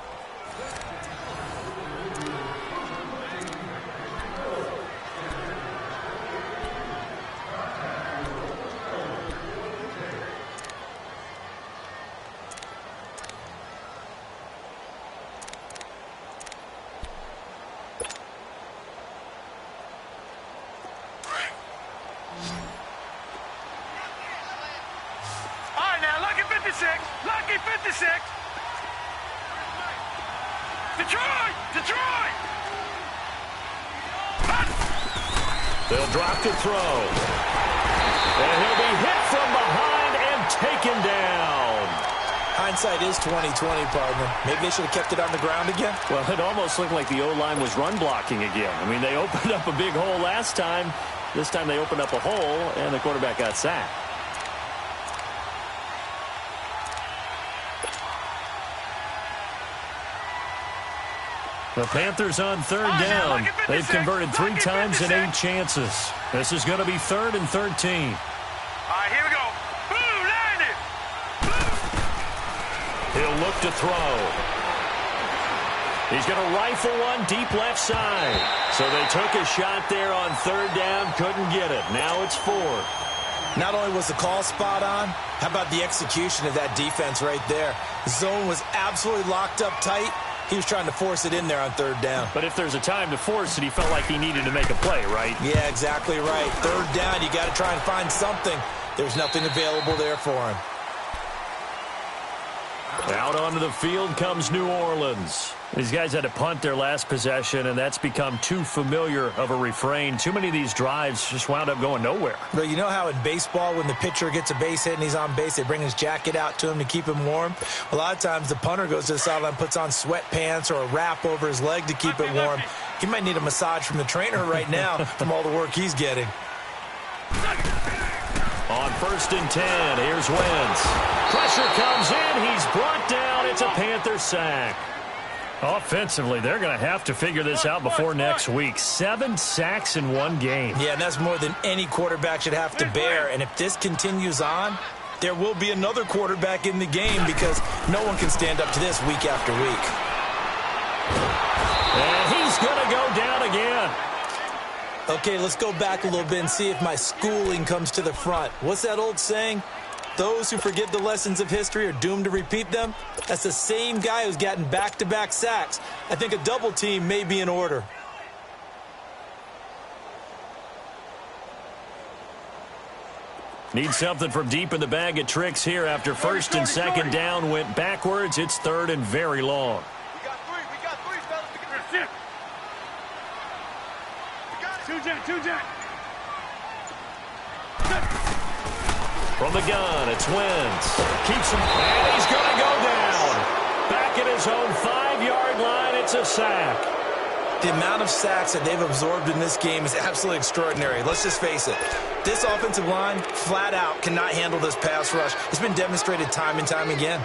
Lucky 56. Detroit. They'll drop to throw. And he'll be hit from behind and taken down. Hindsight is 20/20, partner. Maybe they should have kept it on the ground again. Well, it almost looked like the O-line was run blocking again. I mean, they opened up a big hole last time. This time they opened up a hole, and the quarterback got sacked. The Panthers on 3rd down. They've converted 3 times in 8 chances. This is going to be 3rd and 13. All right, here we go. Boom, landed. He'll look to throw. He's going to rifle one deep left side. So they took a shot there on 3rd down, couldn't get it. Now it's 4th. Not only was the call spot on, how about the execution of that defense right there? The zone was absolutely locked up tight. He was trying to force it in there on third down. But if there's a time to force it, he felt like he needed to make a play, right? Yeah, exactly right. Third down, you got to try and find something. There's nothing available there for him. Out onto the field comes New Orleans. These guys had to punt their last possession, and that's become too familiar of a refrain. Too many of these drives just wound up going nowhere. But you know how in baseball, when the pitcher gets a base hit and he's on base, they bring his jacket out to him to keep him warm? A lot of times the punter goes to the sideline, puts on sweatpants or a wrap over his leg to keep it warm. He might need a massage from the trainer right now from all the work he's getting. On 1st and 10, here's Wentz. Pressure comes in. He's brought down. It's a Panther sack. Offensively, they're going to have to figure this out before next week. 7 sacks in one game. Yeah, and that's more than any quarterback should have to bear. And if this continues on, there will be another quarterback in the game because no one can stand up to this week after week. And he's going to go down again. Okay, let's go back a little bit and see if my schooling comes to the front. What's that old saying? Those who forget the lessons of history are doomed to repeat them. That's the same guy who's gotten back-to-back sacks. I think a double team may be in order. Need something from deep in the bag of tricks here after 1st and 2nd down went backwards. It's 3rd and very long. We got three, fellas. Two jet. From the gun, it's Wentz. Keeps him, and he's going to go down. Back at his own 5-yard line, it's a sack. The amount of sacks that they've absorbed in this game is absolutely extraordinary. Let's just face it. This offensive line, flat out, cannot handle this pass rush. It's been demonstrated time and time again.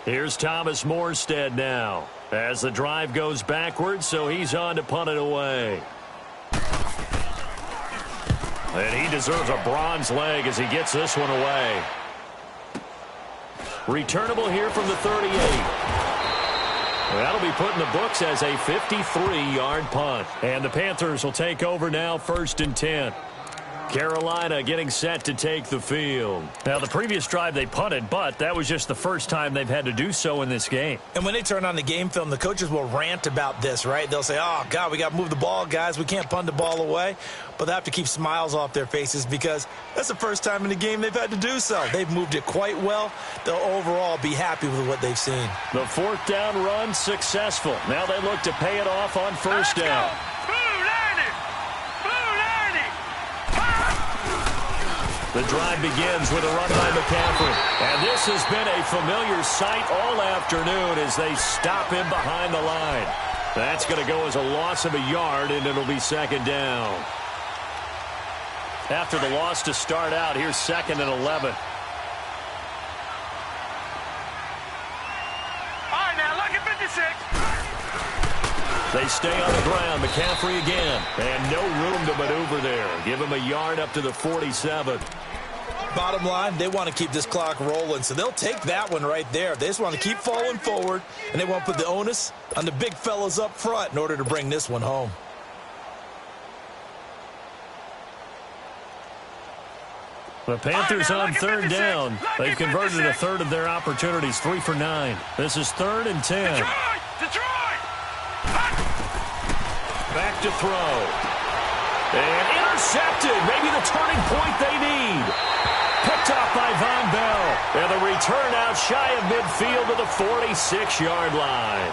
Here's Thomas Morstead now as the drive goes backwards, so he's on to punt it away. And he deserves a bronze leg as he gets this one away. Returnable here from the 38. That'll be put in the books as a 53-yard punt. And the Panthers will take over now, 1st and 10. Carolina getting set to take the field. Now, the previous drive they punted, but that was just the first time they've had to do so in this game. And when they turn on the game film, the coaches will rant about this, right? They'll say, oh, God, we got to move the ball, guys. We can't punt the ball away. But they have to keep smiles off their faces because that's the first time in the game they've had to do so. They've moved it quite well. They'll overall be happy with what they've seen. The 4th down run successful. Now they look to pay it off on 1st down. The drive begins with a run by McCaffrey. And this has been a familiar sight all afternoon as they stop him behind the line. That's going to go as a loss of a yard, and it'll be 2nd down. After the loss to start out, here's 2nd and 11. All right, now look at 56. They stay on the ground. McCaffrey again. And no room to maneuver there. Give him a yard up to the 47. Bottom line, they want to keep this clock rolling, so they'll take that one right there. They just want to keep falling forward, and they want to put the onus on the big fellas up front in order to bring this one home. The Panthers on 3rd down. They've converted a 1/3 of their opportunities, 3 for 9. This is 3rd and 10. Detroit! Back to throw. And intercepted. Maybe the turning point they need. Picked off by Von Bell. And the return out shy of midfield to the 46-yard line.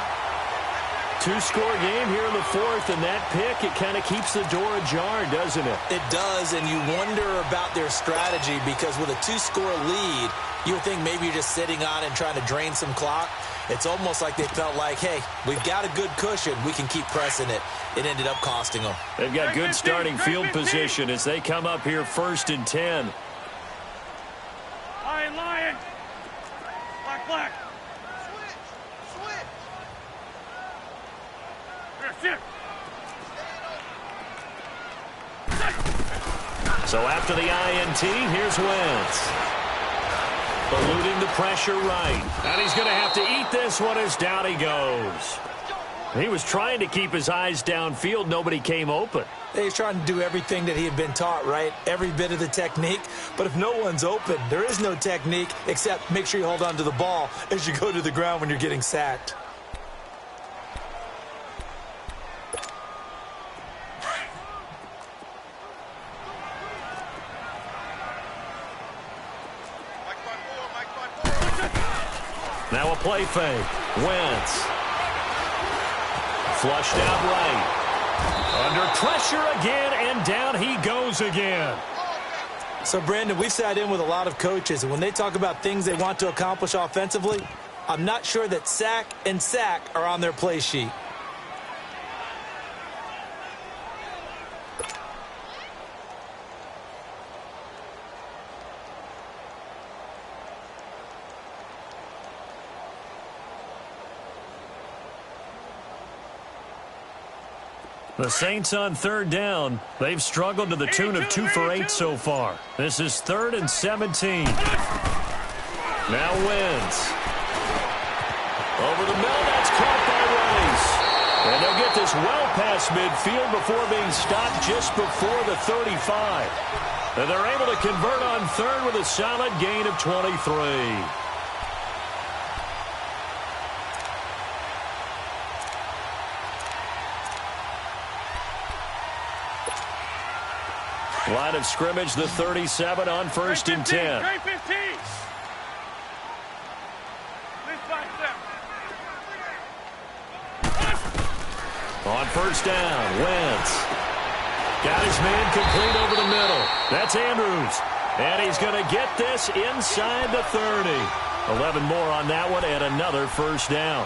2-score game here in the 4th, and that pick, it kind of keeps the door ajar, doesn't it? It does, and you wonder about their strategy because with a 2-score lead, you would think maybe you're just sitting on and trying to drain some clock. It's almost like they felt like, hey, we've got a good cushion. We can keep pressing it. It ended up costing them. They've got good starting field position as they come up here 1st and 10. Lion. Black. Switch. So after the INT, here's Wentz. Eluding the pressure right. And he's going to have to eat this one as down he goes. He was trying to keep his eyes downfield. Nobody came open. He's trying to do everything that he had been taught, right? Every bit of the technique. But if no one's open, there is no technique except make sure you hold on to the ball as you go to the ground when you're getting sacked. Now a play fake. Wentz. Flushed out right. Under pressure again, and down he goes again. So, Brandon, we've sat in with a lot of coaches, and when they talk about things they want to accomplish offensively, I'm not sure that sack and sack are on their play sheet. The Saints on third down. They've struggled to the tune of 2 for 8 so far. This is 3rd and 17. Now Wentz. Over the middle, that's caught by Rice. And they'll get this well past midfield before being stopped just before the 35. And they're able to convert on third with a solid gain of 23. Line of scrimmage, the 37 on 1st and 10. Trey 15. On 1st down, Wentz. Got his man complete over the middle. That's Andrews. And he's going to get this inside the 30. 11 more on that one and another 1st down.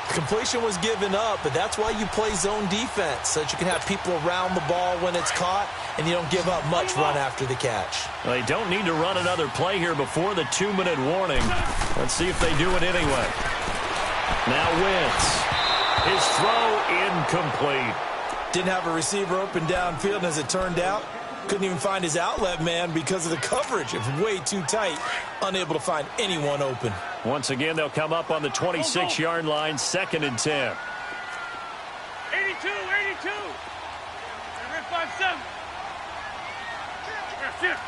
Completion was given up, but that's why you play zone defense, so that you can have people around the ball when it's caught, and you don't give up much run after the catch. They don't need to run another play here before the 2-minute warning. Let's see if they do it anyway. Now Wentz. His throw incomplete. Didn't have a receiver open downfield, and as it turned out, couldn't even find his outlet man because of the coverage. It was way too tight, unable to find anyone open. Once again, they'll come up on the 26-yard line, 2nd and 10. 82, 82. 5-7. Shift.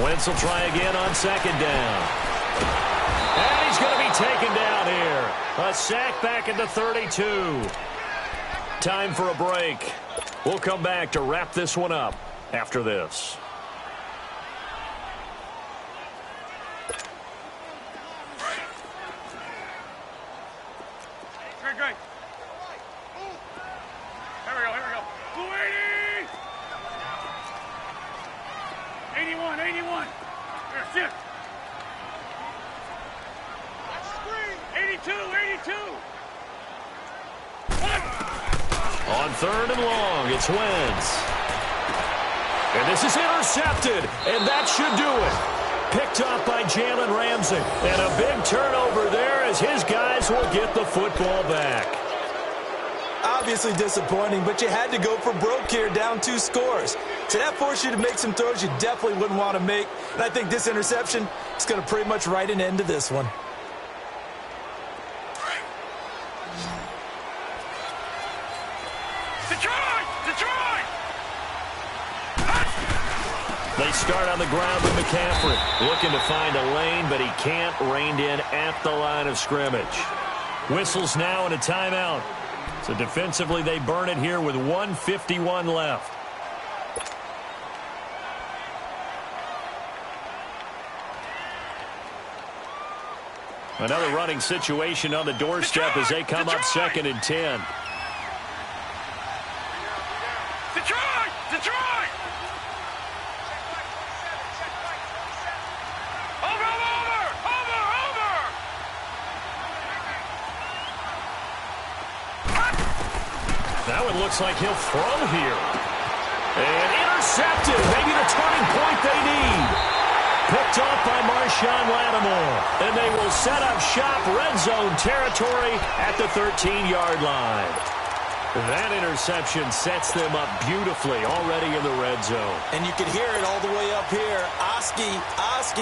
Wentz will try again on 2nd down. And he's going to be taken down here. A sack back at the 32. Time for a break. We'll come back to wrap this one up after this. Great. Here we go. 280. 81. Here, shift. 82. On 3rd and long, it's Wentz. And this is intercepted, and that should do it. Picked off by Jalen Ramsey. And a big turnover there as his guys will get the football back. Obviously disappointing, but you had to go for broke here, down 2 scores. So that forced you to make some throws you definitely wouldn't want to make. And I think this interception is going to pretty much write an end to this one. Detroit! They start on the ground with McCaffrey. Looking to find a lane, but he can't. Reined in at the line of scrimmage. Whistles now and a timeout. So defensively, they burn it here with 1:51 left. Another running situation on the doorstep as they come up 2nd and 10. Detroit! Over! Now it looks like he'll throw here. And intercepted. Maybe the turning point they need. picked off by Marshawn Lattimore. And they will set up shop, red zone territory at the 13-yard line. That interception sets them up beautifully already in the red zone. And you can hear it all the way up here. Oski,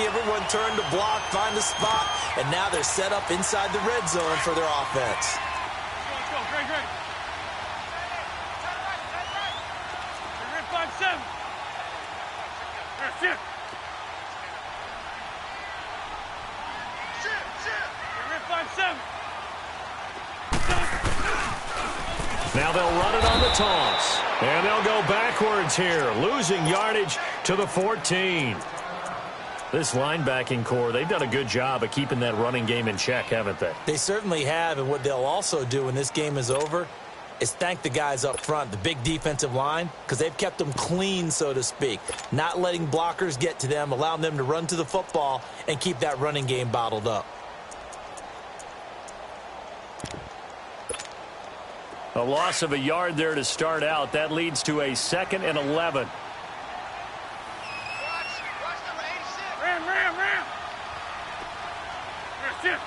everyone turned to block, find a spot, and now they're set up inside the red zone for their offense. Go, great. Red 5-7. Shift. Red 5-7. Now they'll run it on the toss. And they'll go backwards here, losing yardage to the 14. This linebacking core, they've done a good job of keeping that running game in check, haven't they? They certainly have, and what they'll also do when this game is over is thank the guys up front, the big defensive line, because they've kept them clean, so to speak, not letting blockers get to them, allowing them to run to the football and keep that running game bottled up. A loss of a yard there to start out. That leads to a 2nd and 11. Ram. Shift.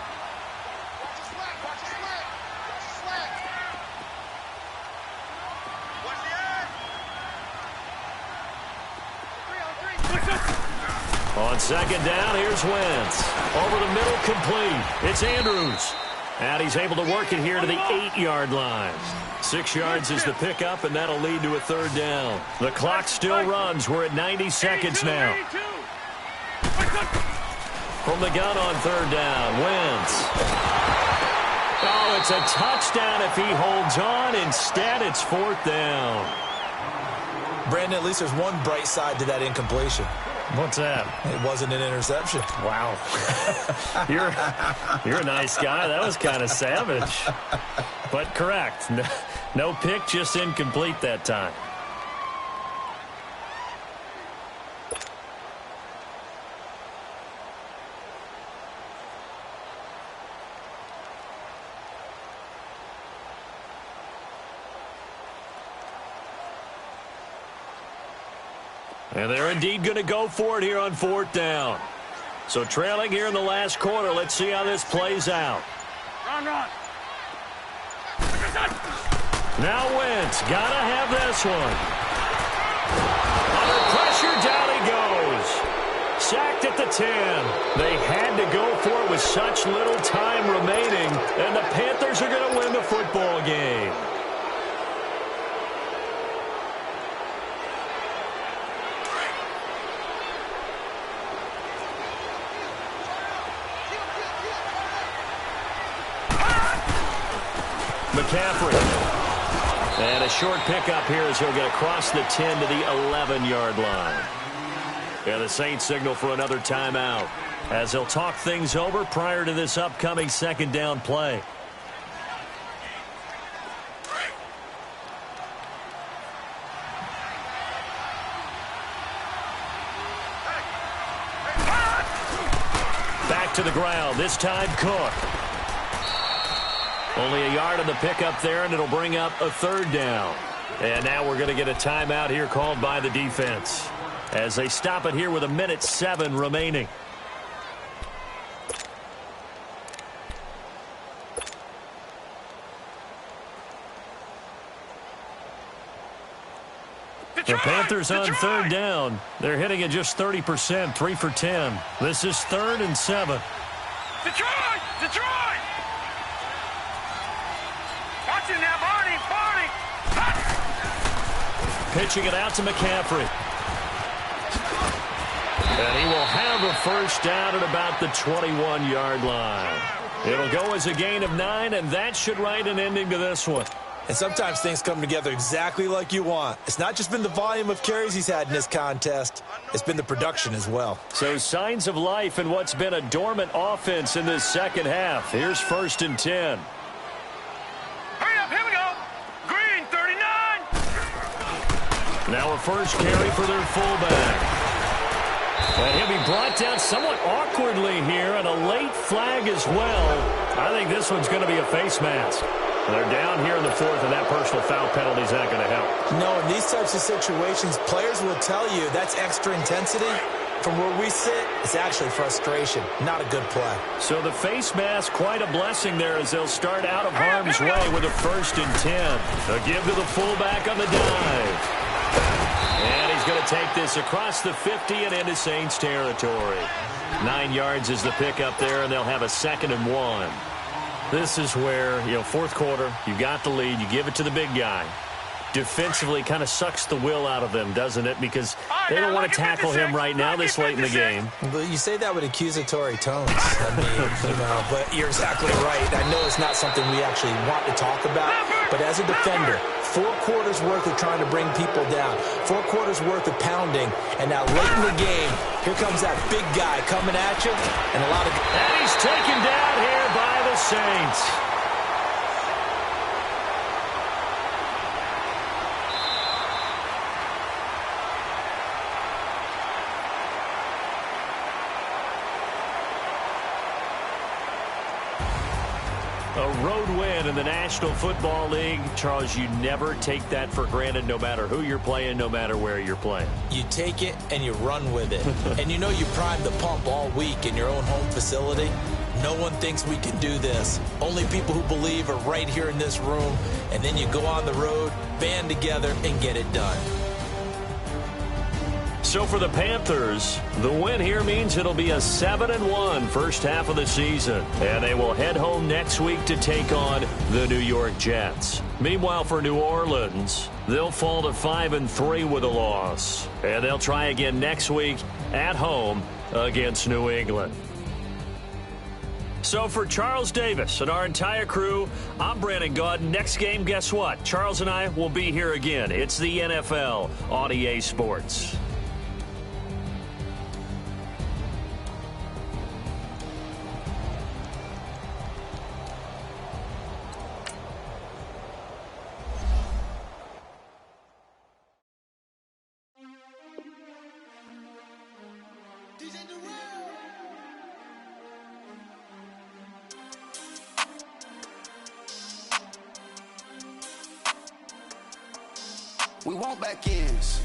On 2nd down, here's Wentz. Over the middle, complete. It's Andrews. And he's able to work it here to the 8-yard line. 6 yards is the pickup, and that'll lead to a 3rd down. The clock still runs. We're at 90 seconds now. From the gun on 3rd down, Wentz. Oh, it's a touchdown if he holds on. Instead, it's 4th down. Brandon, at least there's one bright side to that incompletion. What's that? It wasn't an interception. Wow. You're a nice guy. That was kind of savage. But correct. No pick, just incomplete that time. And they're indeed going to go for it here on 4th down. So trailing here in the last quarter. Let's see how this plays out. Run. Now Wentz. Got to have this one. Under pressure, down he goes. Sacked at the 10. They had to go for it with such little time remaining. And the Panthers are going to win the football game. McCaffrey. And a short pickup here as he'll get across the 10 to the 11-yard line. And the Saints signal for another timeout as they'll talk things over prior to this upcoming 2nd down play. Back to the ground, this time Cook. Only a yard on the pickup there, and it'll bring up a 3rd down. And now we're going to get a timeout here called by the defense as they stop it here with 1:07 remaining. The Panthers on 3rd down. They're hitting at just 30%, 3 for 10. This is 3rd and 7. Detroit! Watching now, Barney! Pitching it out to McCaffrey. And he will have a 1st down at about the 21-yard line. It'll go as a gain of 9, and that should write an ending to this one. And sometimes things come together exactly like you want. It's not just been the volume of carries he's had in this contest. It's been the production as well. So signs of life in what's been a dormant offense in this 2nd half. Here's 1st and 10. Hurry up, here we go. Green, 39. Now a first carry for their fullback. And he'll be brought down somewhat awkwardly here, and a late flag as well. I think this one's going to be a face mask. They're down here in the 4th, and that personal foul penalty is not going to help. No, in these types of situations, players will tell you that's extra intensity. From where we sit, it's actually frustration, not a good play. So the face mask, quite a blessing there as they'll start out of harm's way with a 1st and 10. A give to the fullback on the dive. And he's going to take this across the 50 and into Saints territory. 9 yards is the pickup there, and they'll have a 2nd and 1. This is where, fourth quarter, you got the lead, you give it to the big guy. Defensively kind of sucks the will out of them, doesn't it? Because they don't want to tackle him right now this late in the game. But you say that with accusatory tones. I mean, but you're exactly right. I know it's not something we actually want to talk about, but as a defender, 4 quarters worth of trying to bring people down, 4 quarters worth of pounding, and now late in the game, here comes that big guy coming at you, and a lot of... And he's taken down here by the Saints. A road win in the National Football League. Charles, you never take that for granted no matter who you're playing, no matter where you're playing. You take it and you run with it. And you primed the pump all week in your own home facility. No one thinks we can do this. Only people who believe are right here in this room. And then you go on the road, band together, and get it done. So for the Panthers, the win here means it'll be a 7-1 first half of the season. And they will head home next week to take on the New York Jets. Meanwhile, for New Orleans, they'll fall to 5-3 with a loss. And they'll try again next week at home against New England. So for Charles Davis and our entire crew, I'm Brandon Gaudin. Next game, guess what? Charles and I will be here again. It's the NFL on EA Sports. We want back ends.